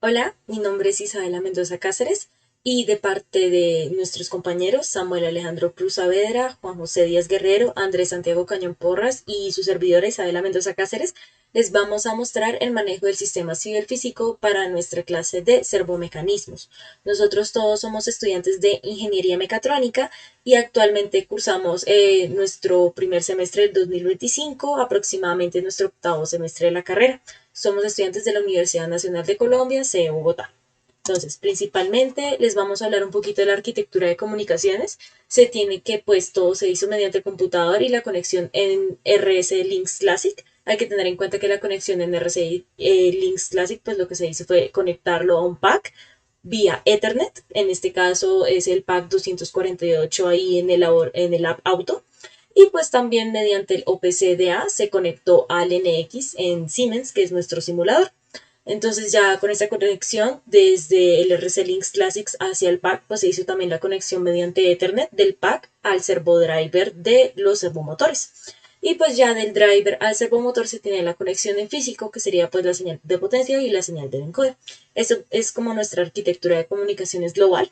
Hola, mi nombre es Isabela Mendoza Cáceres y de parte de nuestros compañeros Samuel Alejandro Cruz Saavedra, Juan José Díaz Guerrero, Andrés Santiago Cañón Porras y su servidora Isabela Mendoza Cáceres, les vamos a mostrar el manejo del sistema ciberfísico para nuestra clase de servomecanismos. Nosotros todos somos estudiantes de Ingeniería Mecatrónica y actualmente cursamos nuestro primer semestre del 2025, aproximadamente nuestro octavo semestre de la carrera. Somos estudiantes de la Universidad Nacional de Colombia, sede Bogotá. Entonces, principalmente les vamos a hablar un poquito de la arquitectura de comunicaciones. Se tiene que, pues, todo se hizo mediante computador y la conexión en RS Links Classic. Hay que tener en cuenta que la conexión en RS Links Classic, pues lo que se hizo fue conectarlo a un pack vía Ethernet. En este caso es el pack 248 ahí en el app auto. Y pues también mediante el OPCDA se conectó al NX en Siemens, que es nuestro simulador. Entonces ya con esta conexión desde el RC Links Classics hacia el pack, pues se hizo también la conexión mediante Ethernet del pack al servodriver de los servomotores. Y pues ya del driver al servomotor se tiene la conexión en físico, que sería pues la señal de potencia y la señal de encoder. Esto es como nuestra arquitectura de comunicaciones global.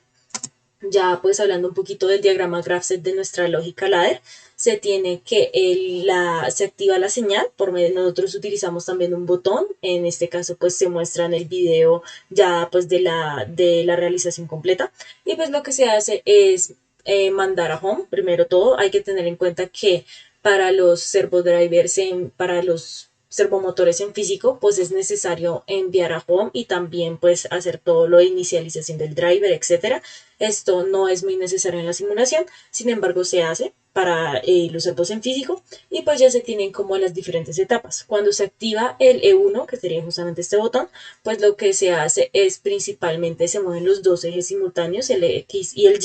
Ya pues hablando un poquito del diagrama Graph-Set de nuestra lógica ladder, se tiene que se activa la señal, por medio de nosotros utilizamos también un botón, en este caso pues se muestra en el video ya pues de la realización completa, y pues lo que se hace es mandar a home. Primero todo hay que tener en cuenta que para los servodrivers, para los servomotores en físico, pues es necesario enviar a home y también pues hacer todo lo de inicialización del driver, etcétera. Esto no es muy necesario en la simulación, sin embargo se hace para los servos en físico y pues ya se tienen como las diferentes etapas. Cuando se activa el E1, que sería justamente este botón, pues lo que se hace es principalmente se mueven los dos ejes simultáneos, el X y el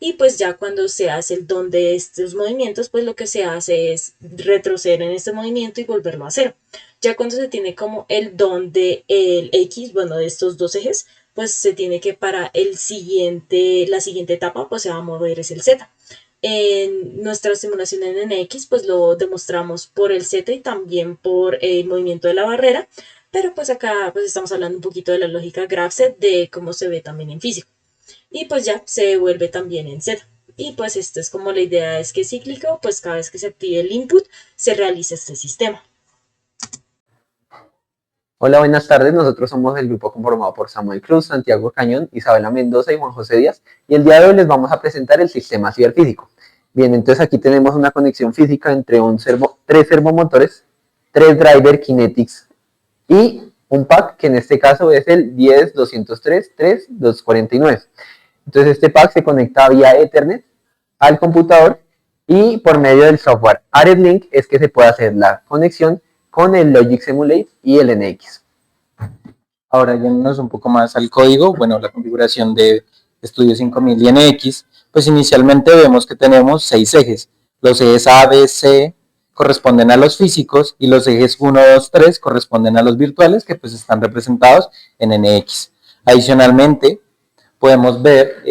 y pues ya cuando se hace el don de estos movimientos, pues lo que se hace es retroceder en este movimiento y volverlo a cero. Ya cuando se tiene como el don de el X, bueno, de estos dos ejes, pues se tiene que para la siguiente etapa, pues se va a mover es el Z. En nuestra simulación en NX, pues lo demostramos por el Z y también por el movimiento de la barrera, pero pues acá pues estamos hablando un poquito de la lógica GraphSet de cómo se ve también en físico. Y pues ya se devuelve también en Z. Y pues esto es como la idea es que es cíclico, pues cada vez que se active el input se realiza este sistema. Hola, buenas tardes. Nosotros somos el grupo conformado por Samuel Cruz, Santiago Cañón, Isabela Mendoza y Juan José Díaz. Y el día de hoy les vamos a presentar el sistema ciberfísico. Bien, entonces aquí tenemos una conexión física entre tres servomotores, tres driver kinetics y un pack que en este caso es el 10.203.3.249. Entonces este pack se conecta vía Ethernet al computador y por medio del software AresLink es que se puede hacer la conexión con el Logic Simulate y el NX. Ahora yéndonos un poco más al código, bueno, la configuración de Studio 5000 y NX, pues inicialmente vemos que tenemos 6 ejes. Los ejes A, B, C corresponden a los físicos y los ejes 1, 2, 3 corresponden a los virtuales que pues están representados en NX. Adicionalmente, podemos ver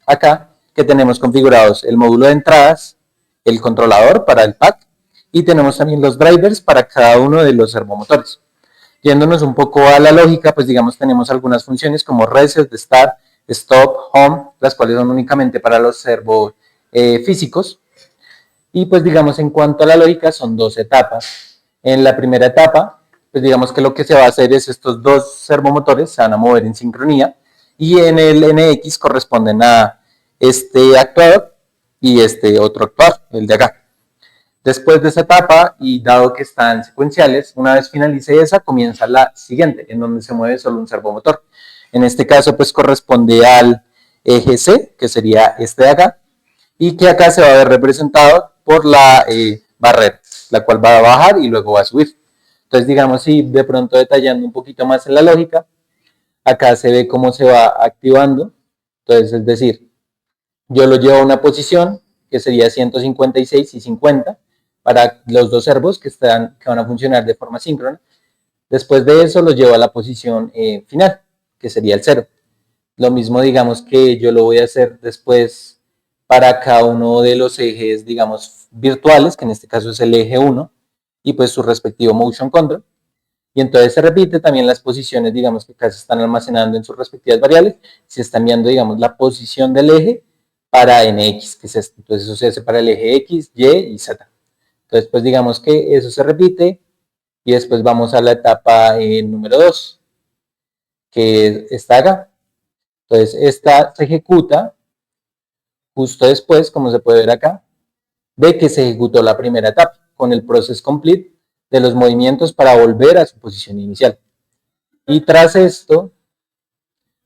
acá que tenemos configurados el módulo de entradas, el controlador para el pack y tenemos también los drivers para cada uno de los servomotores. Yéndonos un poco a la lógica, pues digamos tenemos algunas funciones como reset, start, stop, home, las cuales son únicamente para los servos físicos. Y pues digamos en cuanto a la lógica son dos etapas. En la primera etapa, pues digamos que lo que se va a hacer es estos dos servomotores se van a mover en sincronía y en el NX corresponden a este actuador y este otro actuador, el de acá. Después de esa etapa, y dado que están secuenciales, una vez finalice esa, comienza la siguiente, en donde se mueve solo un servomotor. En este caso, pues corresponde al eje C, que sería este de acá, y que acá se va a ver representado por la barrera, la cual va a bajar y luego va a subir. Entonces, digamos, si de pronto detallando un poquito más en la lógica, acá se ve cómo se va activando. Entonces, es decir, yo lo llevo a una posición que sería 156 y 50 para los dos servos que van a funcionar de forma síncrona. Después de eso los llevo a la posición final, que sería el 0. Lo mismo digamos que yo lo voy a hacer después para cada uno de los ejes, digamos, virtuales, que en este caso es el eje 1, y pues su respectivo motion control. Y entonces se repite también las posiciones, digamos, que acá se están almacenando en sus respectivas variables, se está enviando, digamos, la posición del eje para nx, que es esto. Entonces eso se hace para el eje x, y y z. Entonces, pues digamos que eso se repite y después vamos a la etapa número 2, que está acá. Entonces, esta se ejecuta justo después, como se puede ver acá, de que se ejecutó la primera etapa, con el process complete de los movimientos para volver a su posición inicial. Y tras esto,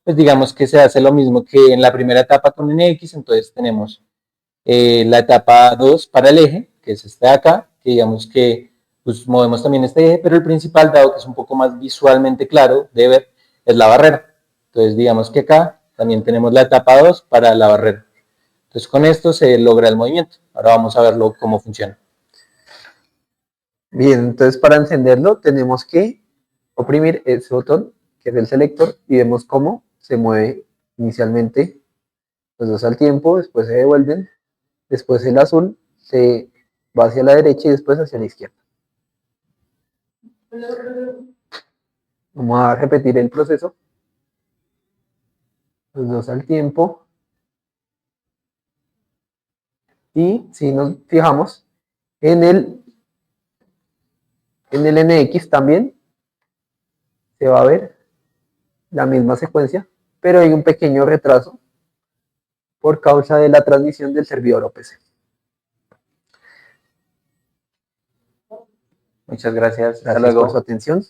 pues digamos que se hace lo mismo que en la primera etapa con NX, entonces tenemos la etapa 2 para el eje, que es este de acá, que digamos que pues movemos también este eje, pero el principal, dado que es un poco más visualmente claro de ver, es la barrera. Entonces digamos que acá también tenemos la etapa 2 para la barrera. Entonces con esto se logra el movimiento. Ahora vamos a verlo cómo funciona. Bien, entonces para encenderlo tenemos que oprimir ese botón, que es el selector, y vemos cómo se mueve inicialmente los dos al tiempo, después se devuelven, después el azul se va hacia la derecha y después hacia la izquierda. Vamos a repetir el proceso, los dos al tiempo, y si nos fijamos en el NX también se va a ver la misma secuencia, pero hay un pequeño retraso por causa de la transmisión del servidor OPC. Muchas gracias. Hasta Gracias luego. por su atención.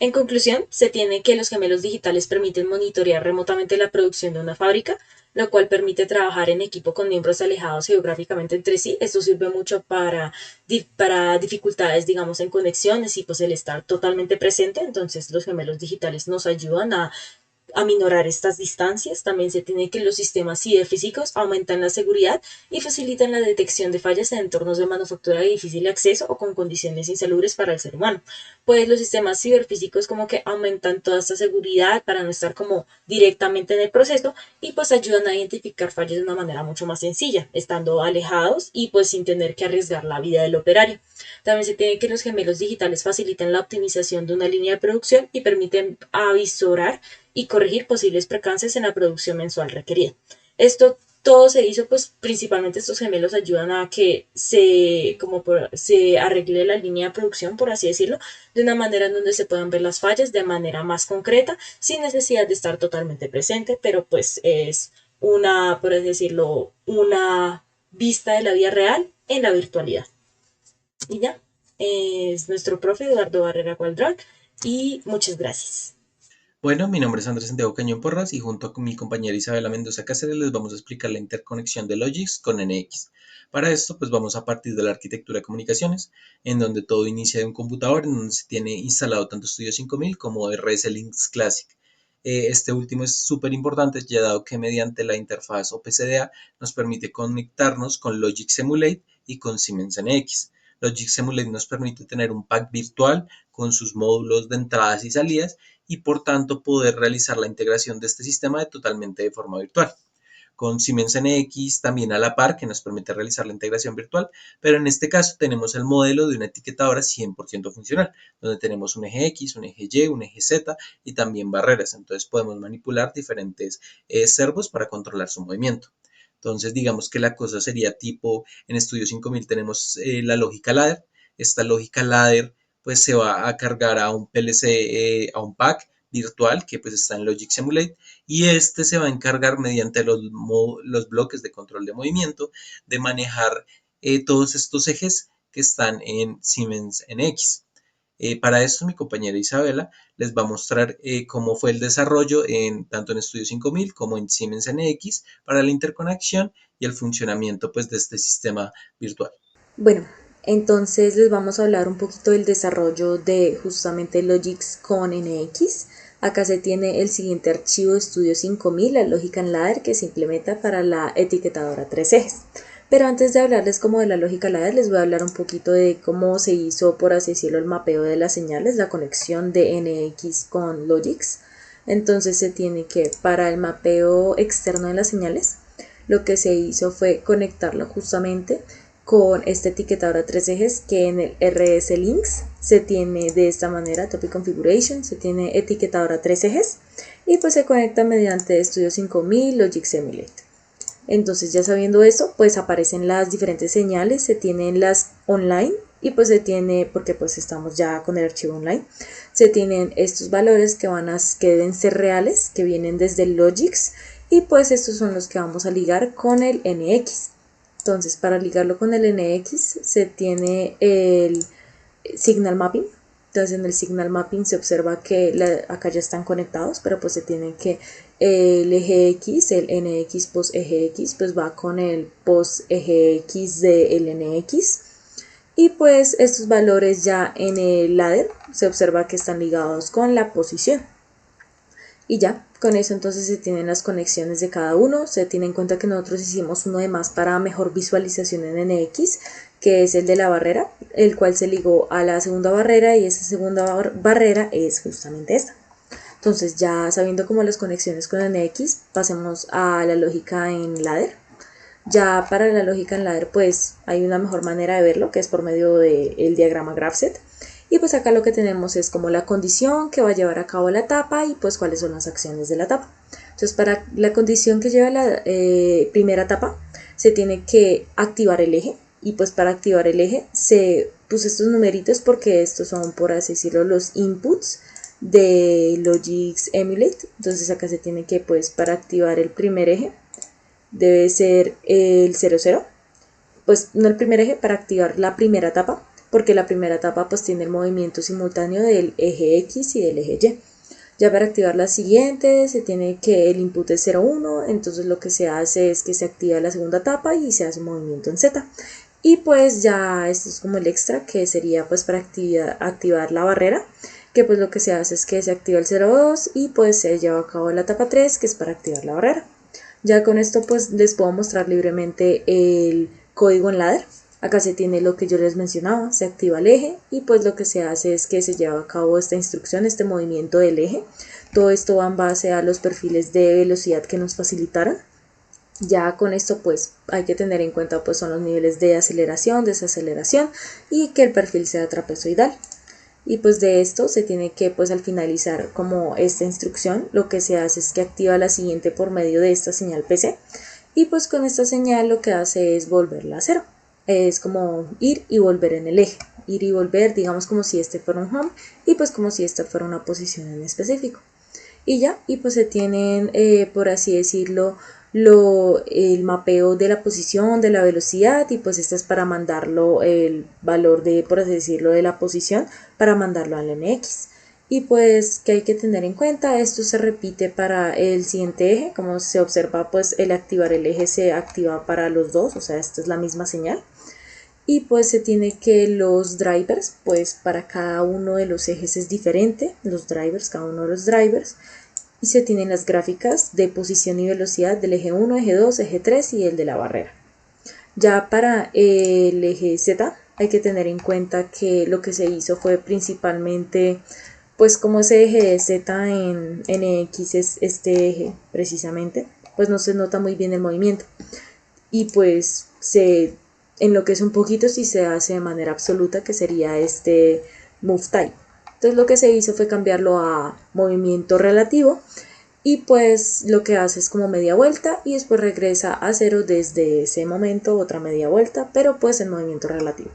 En conclusión, se tiene que los gemelos digitales permiten monitorear remotamente la producción de una fábrica, lo cual permite trabajar en equipo con miembros alejados geográficamente entre sí. Esto sirve mucho para dificultades, digamos, en conexiones y pues el estar totalmente presente. Entonces los gemelos digitales nos ayudan a aminorar estas distancias. También se tiene que los sistemas ciberfísicos aumentan la seguridad y facilitan la detección de fallas en entornos de manufactura de difícil acceso o con condiciones insalubres para el ser humano. Pues los sistemas ciberfísicos como que aumentan toda esta seguridad para no estar como directamente en el proceso y pues ayudan a identificar fallas de una manera mucho más sencilla, estando alejados y pues sin tener que arriesgar la vida del operario. También se tiene que los gemelos digitales facilitan la optimización de una línea de producción y permiten avisorar y corregir posibles percances en la producción mensual requerida. Esto todo se hizo, pues principalmente estos gemelos ayudan a que se arregle la línea de producción, por así decirlo, de una manera en donde se puedan ver las fallas de manera más concreta, sin necesidad de estar totalmente presente, pero pues es una, por así decirlo, una vista de la vida real en la virtualidad. Y ya, es nuestro profe Eduardo Barrera Cualdrón y muchas gracias. Bueno, mi nombre es Andrés Santiago Cañón Porras y junto con mi compañera Isabela Mendoza Cáceres les vamos a explicar la interconexión de Logix con NX. Para esto, pues vamos a partir de la arquitectura de comunicaciones, en donde todo inicia de un computador, en donde se tiene instalado tanto Studio 5000 como RS Linux Classic. Este último es súper importante, ya dado que mediante la interfaz OPCDA nos permite conectarnos con Logix Emulate y con Siemens NX. Logix Emulate nos permite tener un pack virtual con sus módulos de entradas y salidas y por tanto poder realizar la integración de este sistema totalmente de forma virtual. Con Siemens NX también a la par que nos permite realizar la integración virtual, pero en este caso tenemos el modelo de una etiquetadora 100% funcional, donde tenemos un eje X, un eje Y, un eje Z y también barreras. Entonces podemos manipular diferentes servos para controlar su movimiento. Entonces digamos que la cosa sería tipo, en Studio 5000 tenemos la lógica ladder. Esta lógica ladder pues se va a cargar a un PLC, a un pack virtual que pues está en Logix Emulate y este se va a encargar mediante los bloques de control de movimiento de manejar todos estos ejes que están en Siemens NX. Para esto mi compañera Isabela les va a mostrar cómo fue el desarrollo tanto en Studio 5000 como en Siemens NX para la interconexión y el funcionamiento pues, de este sistema virtual. Bueno, entonces les vamos a hablar un poquito del desarrollo de justamente Logix con NX. Acá se tiene el siguiente archivo de Studio 5000, la lógica en ladder que se implementa para la etiquetadora 3 ejes. Pero antes de hablarles como de la lógica ladder, les voy a hablar un poquito de cómo se hizo, por así decirlo, el mapeo de las señales, la conexión de NX con Logix. Entonces se tiene que, para el mapeo externo de las señales, lo que se hizo fue conectarlo justamente con este etiquetador a 3 ejes que en el RS Links se tiene de esta manera, Topic Configuration, se tiene etiquetador a 3 ejes y pues se conecta mediante Studio 5000 Logic Simulate. Entonces ya sabiendo esto, pues aparecen las diferentes señales, se tienen las online y pues se tiene, porque pues estamos ya con el archivo online, se tienen estos valores que deben ser reales, que vienen desde el Logix y pues estos son los que vamos a ligar con el NX. Entonces para ligarlo con el NX se tiene el Signal Mapping. Entonces en el Signal Mapping se observa que acá ya están conectados, pero pues se tiene que el eje X, el NX post eje X, pues va con el post eje X del NX. Y pues estos valores ya en el ladder se observa que están ligados con la posición. Y ya, con eso entonces se tienen las conexiones de cada uno, se tiene en cuenta que nosotros hicimos uno de más para mejor visualización en NX, que es el de la barrera, el cual se ligó a la segunda barrera y esa segunda barrera es justamente esta. Entonces ya sabiendo cómo las conexiones con NX, pasemos a la lógica en ladder. Ya para la lógica en ladder pues hay una mejor manera de verlo, que es por medio del diagrama GraphSet. Y pues acá lo que tenemos es como la condición que va a llevar a cabo la etapa y pues cuáles son las acciones de la etapa. Entonces para la condición que lleva la primera etapa se tiene que activar el eje y pues para activar el eje se puse estos numeritos porque estos son, por así decirlo, los inputs de Logix Emulate. Entonces acá se tiene que pues para activar el primer eje debe ser el 00, pues no el primer eje, para activar la primera etapa, porque la primera etapa pues tiene el movimiento simultáneo del eje X y del eje Y. Ya para activar la siguiente se tiene que el input es 01, entonces lo que se hace es que se activa la segunda etapa y se hace un movimiento en Z. Y pues ya esto es como el extra, que sería pues para activar la barrera, que pues lo que se hace es que se activa el 02 y pues se lleva a cabo la etapa 3, que es para activar la barrera. Ya con esto pues les puedo mostrar libremente el código en ladder. Acá se tiene lo que yo les mencionaba, se activa el eje y pues lo que se hace es que se lleva a cabo esta instrucción, este movimiento del eje. Todo esto va en base a los perfiles de velocidad que nos facilitaron. Ya con esto pues hay que tener en cuenta pues son los niveles de aceleración, desaceleración y que el perfil sea trapezoidal. Y pues de esto se tiene que pues al finalizar como esta instrucción lo que se hace es que activa la siguiente por medio de esta señal PC y pues con esta señal lo que hace es volverla a cero. Es como ir y volver en el eje, ir y volver, digamos como si este fuera un home y pues como si esta fuera una posición en específico. Y ya, y pues se tienen, por así decirlo, el mapeo de la posición, de la velocidad, y pues esta es para mandarlo, el valor de, por así decirlo, de la posición, para mandarlo al NX. Y pues que hay que tener en cuenta, esto se repite para el siguiente eje, como se observa pues el activar el eje se activa para los dos, o sea, esta es la misma señal. Y pues se tiene que los drivers, pues para cada uno de los ejes es diferente, los drivers, cada uno de los drivers. Y se tienen las gráficas de posición y velocidad del eje 1, eje 2, eje 3 y el de la barrera. Ya para el eje Z hay que tener en cuenta que lo que se hizo fue principalmente, pues como ese eje de Z en NX es este eje precisamente, pues no se nota muy bien el movimiento. Y pues se enloquece un poquito si se hace de manera absoluta, que sería este move type. Entonces lo que se hizo fue cambiarlo a movimiento relativo y pues lo que hace es como media vuelta y después regresa a cero desde ese momento, otra media vuelta, pero pues en movimiento relativo.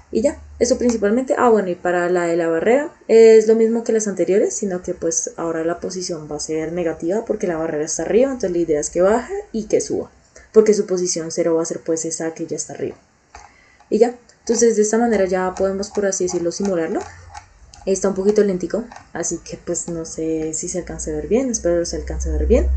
Y ya, eso principalmente. Bueno, y para la de la barrera es lo mismo que las anteriores, sino que pues ahora la posición va a ser negativa porque la barrera está arriba, entonces la idea es que baje y que suba, porque su posición cero va a ser pues esa que ya está arriba. Y ya, entonces de esta manera ya podemos, por así decirlo, simularlo. Está un poquito lentico, así que pues no sé si se alcance a ver bien, espero que se alcance a ver bien.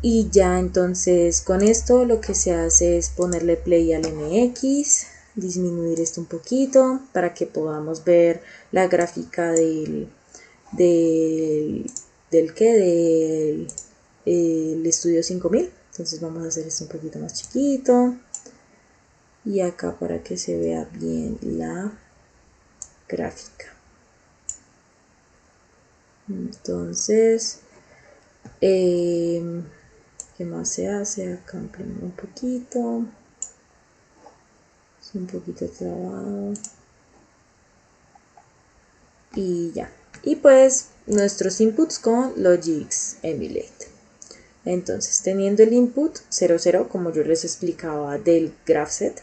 Y ya entonces con esto lo que se hace es ponerle play al NX, disminuir esto un poquito para que podamos ver la gráfica del Studio 5000. Entonces vamos a hacer esto un poquito más chiquito y acá para que se vea bien la gráfica. Entonces, ¿qué más se hace? Acá ampliamos un poquito. un poquito trabado. Y ya. Y pues nuestros inputs con Logix Emulate. Entonces, teniendo el input 0, 0, como yo les explicaba del graph set,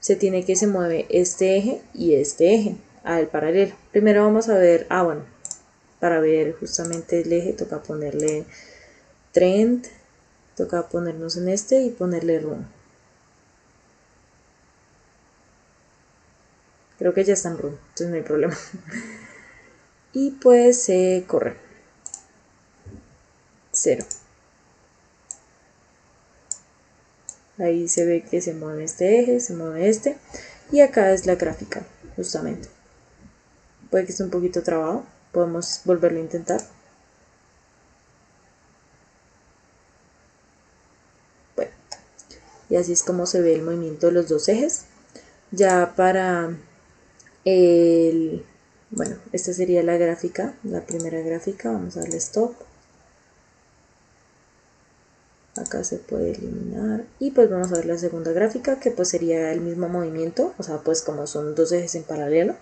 se tiene que se mueve este eje y este eje al paralelo. Primero vamos a ver, bueno, para ver justamente el eje toca ponerle trend, toca ponernos en este y ponerle run. Creo que ya está en run, entonces no hay problema. Y pues se corre. 0. Ahí se ve que se mueve este eje, se mueve este. Y acá es la gráfica, justamente. Puede que esté un poquito trabado. Podemos volverlo a intentar. Bueno, y así es como se ve el movimiento de los dos ejes. Ya para el... Bueno, esta sería la gráfica, la primera gráfica. Vamos a darle stop. Acá se puede eliminar y pues vamos a ver la segunda gráfica, que pues sería el mismo movimiento, o sea, pues como son dos ejes en paralelo.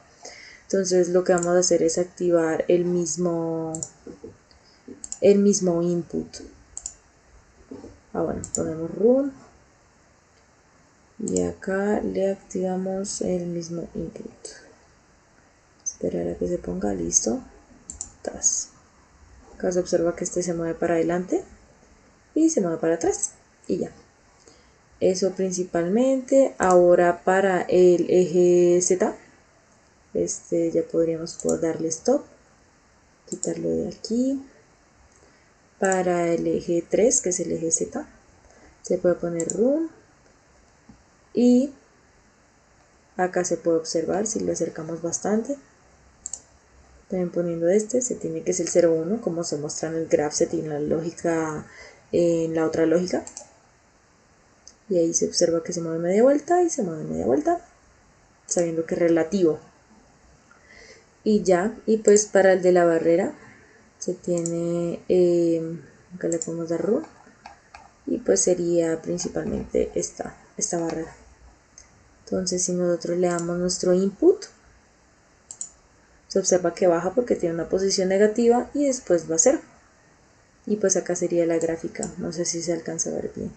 Entonces lo que vamos a hacer es activar el mismo input. Bueno, ponemos run y acá le activamos el mismo input. Esperar a que se ponga listo. Acá se observa que este se mueve para adelante y se mueve para atrás y ya. Eso principalmente. Ahora para el eje Z, ya podríamos darle stop, quitarlo de aquí. Para el eje 3, que es el eje Z, se puede poner run y acá se puede observar si lo acercamos bastante. También poniendo se tiene que ser el 0,1 como se muestra en el graph set y en la lógica, en la otra lógica. Y ahí se observa que se mueve media vuelta y se mueve media vuelta, sabiendo que es relativo. Y ya, y pues para el de la barrera se tiene, acá le podemos dar run y pues sería principalmente esta barrera. Entonces si nosotros le damos nuestro input, se observa que baja porque tiene una posición negativa y después va a 0. Y pues acá sería la gráfica, no sé si se alcanza a ver bien.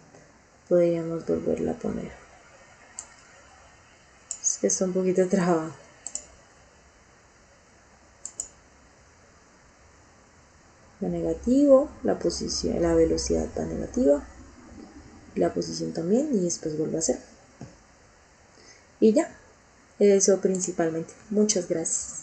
Podríamos volverla a poner. Es que está un poquito trabada. Va negativo, la posición, la velocidad va negativa, la posición también y después vuelve a 0. Y ya, eso principalmente. Muchas gracias.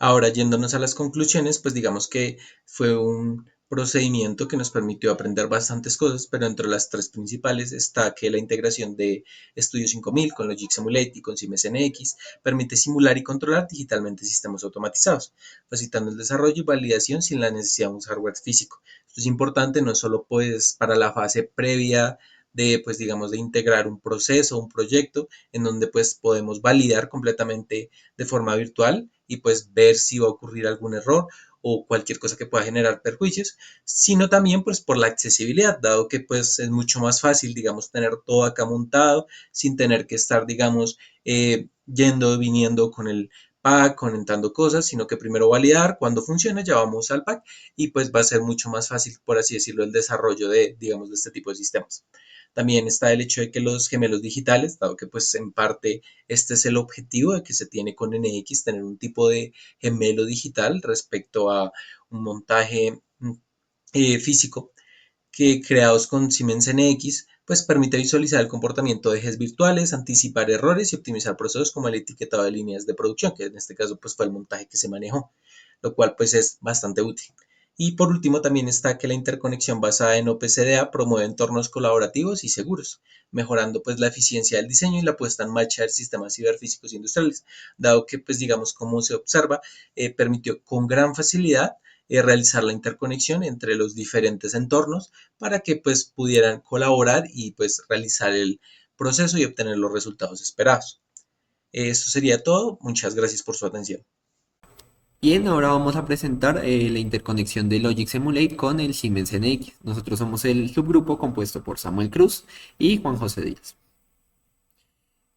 Ahora, yéndonos a las conclusiones, pues digamos que fue un procedimiento que nos permitió aprender bastantes cosas, pero entre las tres principales está que la integración de Studio 5000 con Logic Simulate y con Siemens NX permite simular y controlar digitalmente sistemas automatizados, facilitando el desarrollo y validación sin la necesidad de un hardware físico. Esto es importante no solo pues para la fase previa de, pues digamos, de integrar un proceso, un proyecto, en donde pues podemos validar completamente de forma virtual y pues ver si va a ocurrir algún error o cualquier cosa que pueda generar perjuicios, sino también pues por la accesibilidad, dado que pues es mucho más fácil, digamos, tener todo acá montado sin tener que estar, digamos, yendo, viniendo con el pack, conectando cosas, sino que primero validar, cuando funcione ya vamos al pack y pues va a ser mucho más fácil, por así decirlo, el desarrollo de, digamos, de este tipo de sistemas. También está el hecho de que los gemelos digitales, dado que pues en parte este es el objetivo de que se tiene con NX, tener un tipo de gemelo digital respecto a un montaje físico que creados con Siemens NX, pues permite visualizar el comportamiento de ejes virtuales, anticipar errores y optimizar procesos como el etiquetado de líneas de producción, que en este caso pues fue el montaje que se manejó, lo cual pues es bastante útil. Y por último también está que la interconexión basada en OpenCDA promueve entornos colaborativos y seguros, mejorando pues la eficiencia del diseño y la puesta en marcha de sistemas ciberfísicos industriales, dado que pues digamos como se observa, permitió con gran facilidad realizar la interconexión entre los diferentes entornos para que pues pudieran colaborar y pues realizar el proceso y obtener los resultados esperados. Esto sería todo. Muchas gracias por su atención. Bien, ahora vamos a presentar la interconexión de Logic Simulate con el Siemens NX. Nosotros somos el subgrupo compuesto por Samuel Cruz y Juan José Díaz.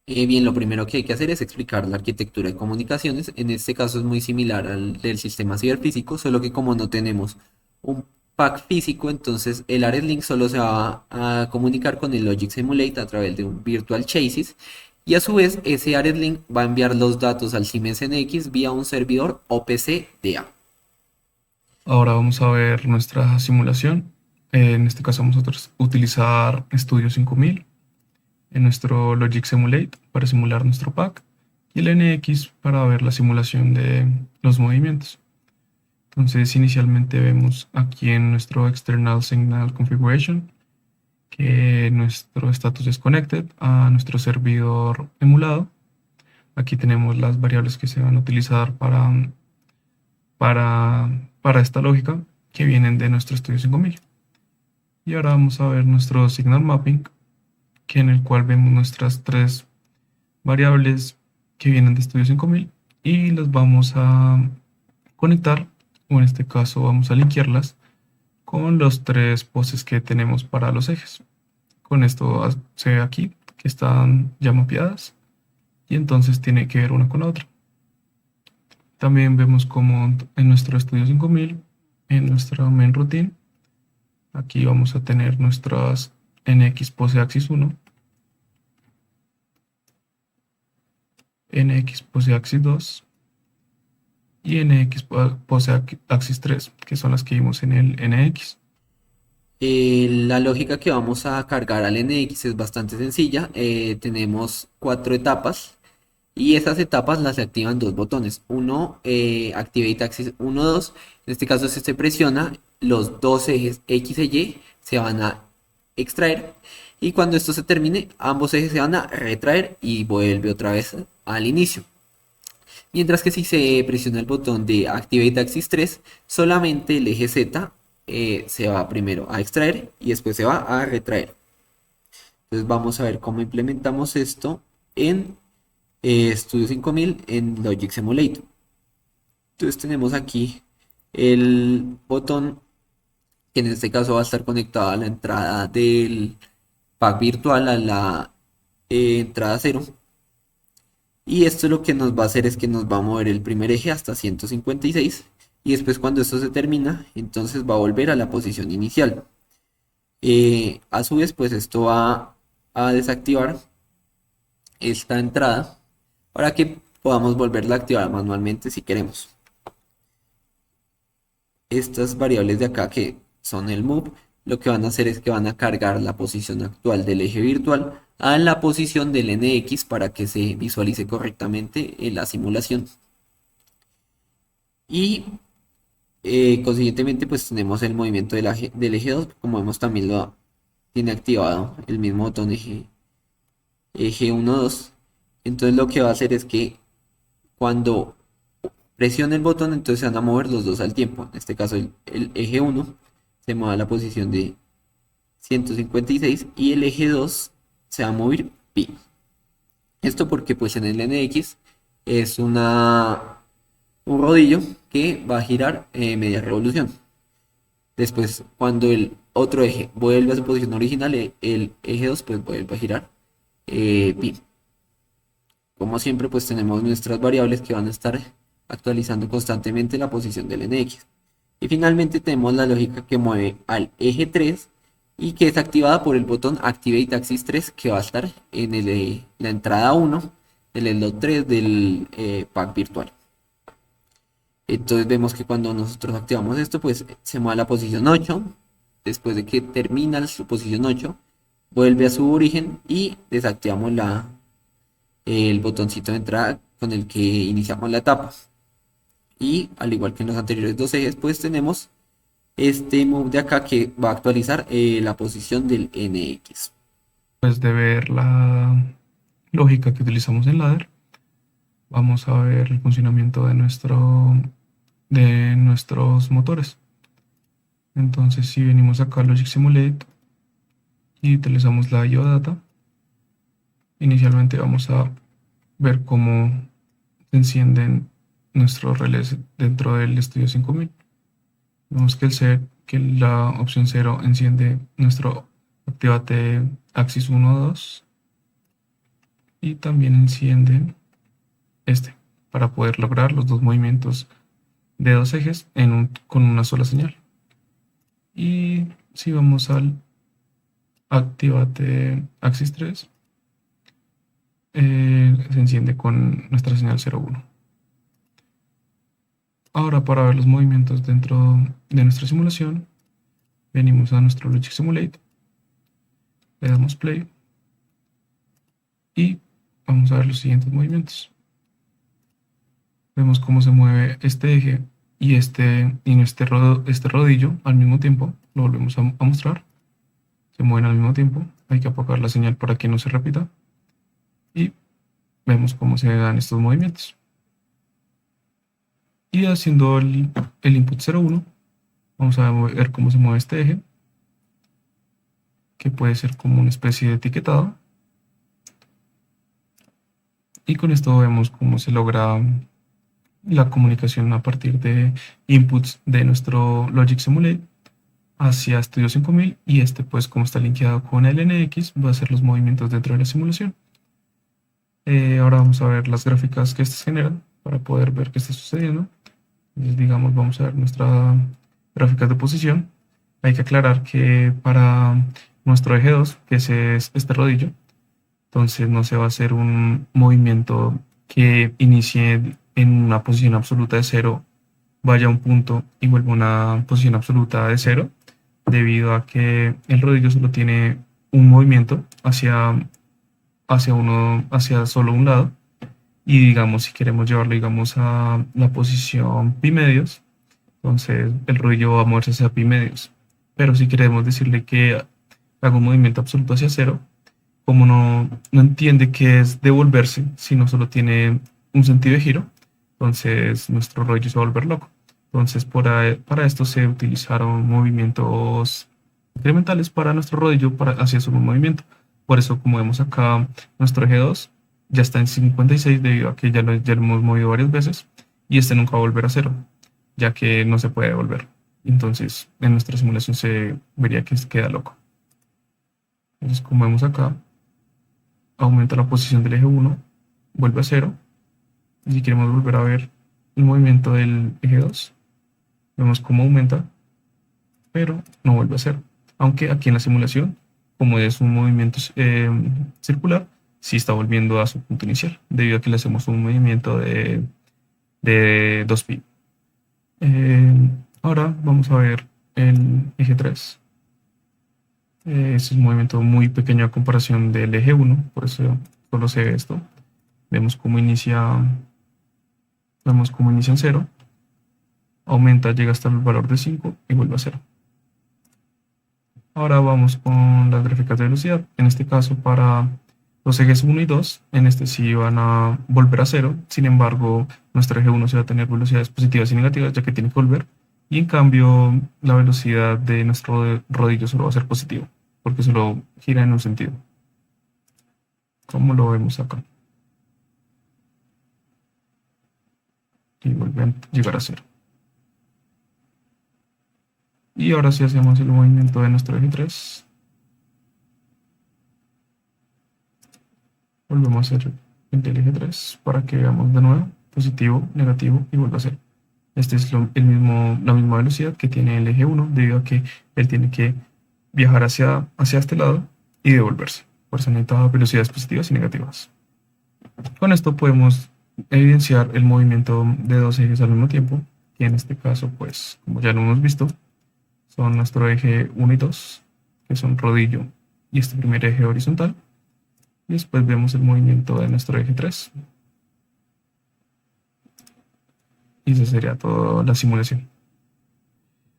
Bien, lo primero que hay que hacer es explicar la arquitectura de comunicaciones. En este caso es muy similar al del sistema ciberfísico, solo que como no tenemos un pack físico, entonces el ArcLink solo se va a comunicar con el Logic Simulate a través de un Virtual Chassis y a su vez ese ArcLink va a enviar los datos al Siemens NX vía un servidor OPC-DA. Ahora vamos a ver nuestra simulación. En este caso vamos a utilizar Studio 5000 en nuestro Logic Simulate para simular nuestro pack y el NX para ver la simulación de los movimientos. Entonces inicialmente vemos aquí en nuestro External Signal Configuration que nuestro status es connected a nuestro servidor emulado. Aquí tenemos las variables que se van a utilizar para esta lógica que vienen de nuestro Studio 5000. Y ahora vamos a ver nuestro Signal Mapping, que en el cual vemos nuestras tres variables que vienen de Studio 5000 y las vamos a conectar, o en este caso vamos a linkearlas con los tres poses que tenemos para los ejes. Con esto se ve aquí que están ya mapeadas y entonces tiene que ver una con la otra. También vemos como en nuestro Studio 5000, en nuestra main routine, aquí vamos a tener nuestras NX pose axis 1, NX pose axis 2 y NX pose axis 3, que son las que vimos en el NX. La lógica que vamos a cargar al NX es bastante sencilla. Tenemos 4 etapas y esas etapas las activan dos botones. Uno, Activate Axis 1, 2. En este caso, si se presiona, los dos ejes X y Y se van a extraer. Y cuando esto se termine, ambos ejes se van a retraer y vuelve otra vez al inicio. Mientras que si se presiona el botón de Activate Axis 3, solamente el eje Z se va primero a extraer y después se va a retraer. Entonces vamos a ver cómo implementamos esto en Studio 5000 en Logic Simulator. Entonces tenemos aquí el botón que en este caso va a estar conectado a la entrada del pack virtual, a la entrada 0. Y esto lo que nos va a hacer es que nos va a mover el primer eje hasta 156 y después cuando esto se termina, entonces va a volver a la posición inicial. A su vez, pues esto va a desactivar esta entrada para que podamos volverla a activar manualmente si queremos. Estas variables de acá que son el move, lo que van a hacer es que van a cargar la posición actual del eje virtual a la posición del NX para que se visualice correctamente en la simulación. Y consiguientemente pues tenemos el movimiento del eje 2, como vemos también lo tiene activado el mismo botón eje 1, 2. Entonces lo que va a hacer es que cuando presione el botón, entonces se van a mover los dos al tiempo. En este caso el eje 1 se mueve a la posición de 156 y el eje 2 se va a mover pi. Esto porque pues en el NX es un rodillo que va a girar media revolución. Después, cuando el otro eje vuelve a su posición original, el eje 2 pues vuelve a girar pi. Como siempre, pues tenemos nuestras variables que van a estar actualizando constantemente la posición del NX. Y finalmente tenemos la lógica que mueve al eje 3 y que es activada por el botón Activate Axis 3 que va a estar en la entrada 1 del slot 3 del pack virtual. Entonces vemos que cuando nosotros activamos esto, pues se mueve a la posición 8. Después de que termina su posición 8, vuelve a su origen y desactivamos el botoncito de entrada con el que iniciamos la etapa. Y al igual que en los anteriores dos ejes, pues tenemos este move de acá que va a actualizar la posición del NX. Después de ver la lógica que utilizamos en ladder, vamos a ver el funcionamiento de nuestros motores. Entonces, si venimos acá a Logic Simulate y utilizamos la IO Data, inicialmente vamos a ver cómo se encienden nuestros relés dentro del Studio 5000. Vemos que la opción 0 enciende nuestro Activate Axis 1, 2 y también enciende este para poder lograr los dos movimientos de dos ejes con una sola señal. Y si vamos al Activate Axis 3, se enciende con nuestra señal 01. Ahora, para ver los movimientos dentro de nuestra simulación, venimos a nuestro Logic Simulate, le damos play y vamos a ver los siguientes movimientos. Vemos cómo se mueve este eje y este rodillo al mismo tiempo. Lo volvemos a mostrar. Se mueven al mismo tiempo. Hay que apagar la señal para que no se repita. Y vemos cómo se dan estos movimientos. Y haciendo el input 01, vamos a ver cómo se mueve este eje, que puede ser como una especie de etiquetado. Y con esto vemos cómo se logra la comunicación a partir de inputs de nuestro Logic Simulate hacia Studio 5000, y pues como está linkeado con el NX, va a hacer los movimientos dentro de la simulación. Ahora vamos a ver las gráficas que estas generan para poder ver qué está sucediendo. Entonces, digamos, vamos a ver nuestra gráfica de posición. Hay que aclarar que para nuestro eje 2, que es este rodillo, entonces no se va a hacer un movimiento que inicie en una posición absoluta de 0, vaya a un punto y vuelva a una posición absoluta de 0, debido a que el rodillo solo tiene un movimiento hacia solo un lado. Y digamos, si queremos llevarlo, digamos, a la posición pi medios, entonces el rodillo va a moverse hacia pi medios. Pero si queremos decirle que haga un movimiento absoluto hacia 0, como no entiende qué es devolverse, sino solo tiene un sentido de giro, entonces nuestro rollo se va a volver loco. Entonces para esto se utilizaron movimientos incrementales para nuestro rodillo hacia solo un movimiento. Por eso, como vemos acá, nuestro eje 2 ya está en 56 debido a que ya lo hemos movido varias veces, y este nunca va a volver a 0, ya que no se puede devolver. Entonces en nuestra simulación se vería que queda loco. Entonces, como vemos acá, aumenta la posición del eje 1, vuelve a 0. Y si queremos volver a ver el movimiento del eje 2, vemos cómo aumenta, pero no vuelve a 0. Aunque aquí en la simulación, como es un movimiento circular, sí está volviendo a su punto inicial, debido a que le hacemos un movimiento de 2pi. Ahora vamos a ver el eje 3. Es un movimiento muy pequeño a comparación del eje 1, por eso solo se ve esto. Vemos cómo inicia en 0, aumenta, llega hasta el valor de 5 y vuelve a 0. Ahora vamos con las gráficas de velocidad. En este caso, para los ejes 1 y 2, en este sí van a volver a 0. Sin embargo, nuestro eje 1 sí va a tener velocidades positivas y negativas, ya que tiene que volver. Y en cambio, la velocidad de nuestro rodillo solo va a ser positiva, porque solo gira en un sentido, como lo vemos acá. Y vuelve a llegar a 0. Y ahora sí hacemos el movimiento de nuestro eje 3. Volvemos a hacer el del eje 3 para que veamos de nuevo positivo, negativo y vuelve a 0. Este es la misma velocidad que tiene el eje 1, debido a que él tiene que viajar hacia este lado y devolverse. Por eso necesita velocidades positivas y negativas. Con esto podemos evidenciar el movimiento de dos ejes al mismo tiempo, y en este caso, pues, como ya lo hemos visto, son nuestro eje 1 y 2, que son rodillo y este primer eje horizontal. Y después vemos el movimiento de nuestro eje 3. Y esa sería toda la simulación.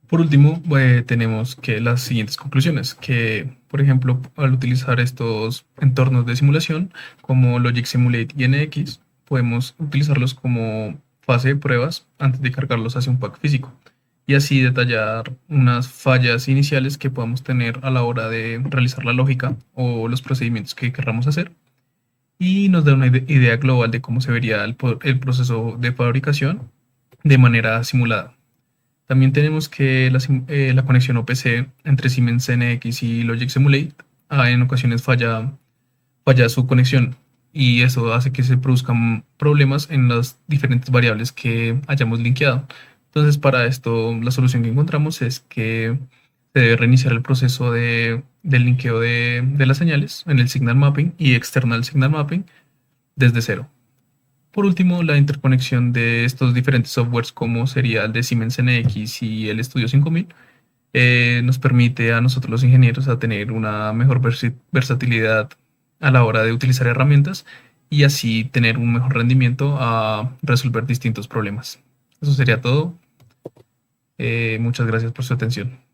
Por último, tenemos que las siguientes conclusiones, que por ejemplo, al utilizar estos entornos de simulación como Logic Simulate y NX, podemos utilizarlos como fase de pruebas antes de cargarlos hacia un pack físico, y así detallar unas fallas iniciales que podamos tener a la hora de realizar la lógica o los procedimientos que queramos hacer, y nos da una idea global de cómo se vería el proceso de fabricación de manera simulada. También tenemos que la conexión OPC entre Siemens NX y Logic Simulate en ocasiones falla su conexión, y eso hace que se produzcan problemas en las diferentes variables que hayamos linkeado. Entonces, para esto, la solución que encontramos es que se debe reiniciar el proceso del linkeo de las señales en el signal mapping y external signal mapping desde cero. Por último, la interconexión de estos diferentes softwares, como sería el de Siemens NX y el Studio 5000, nos permite a nosotros los ingenieros a tener una mejor versatilidad a la hora de utilizar herramientas y así tener un mejor rendimiento a resolver distintos problemas. Eso sería todo. Muchas gracias por su atención.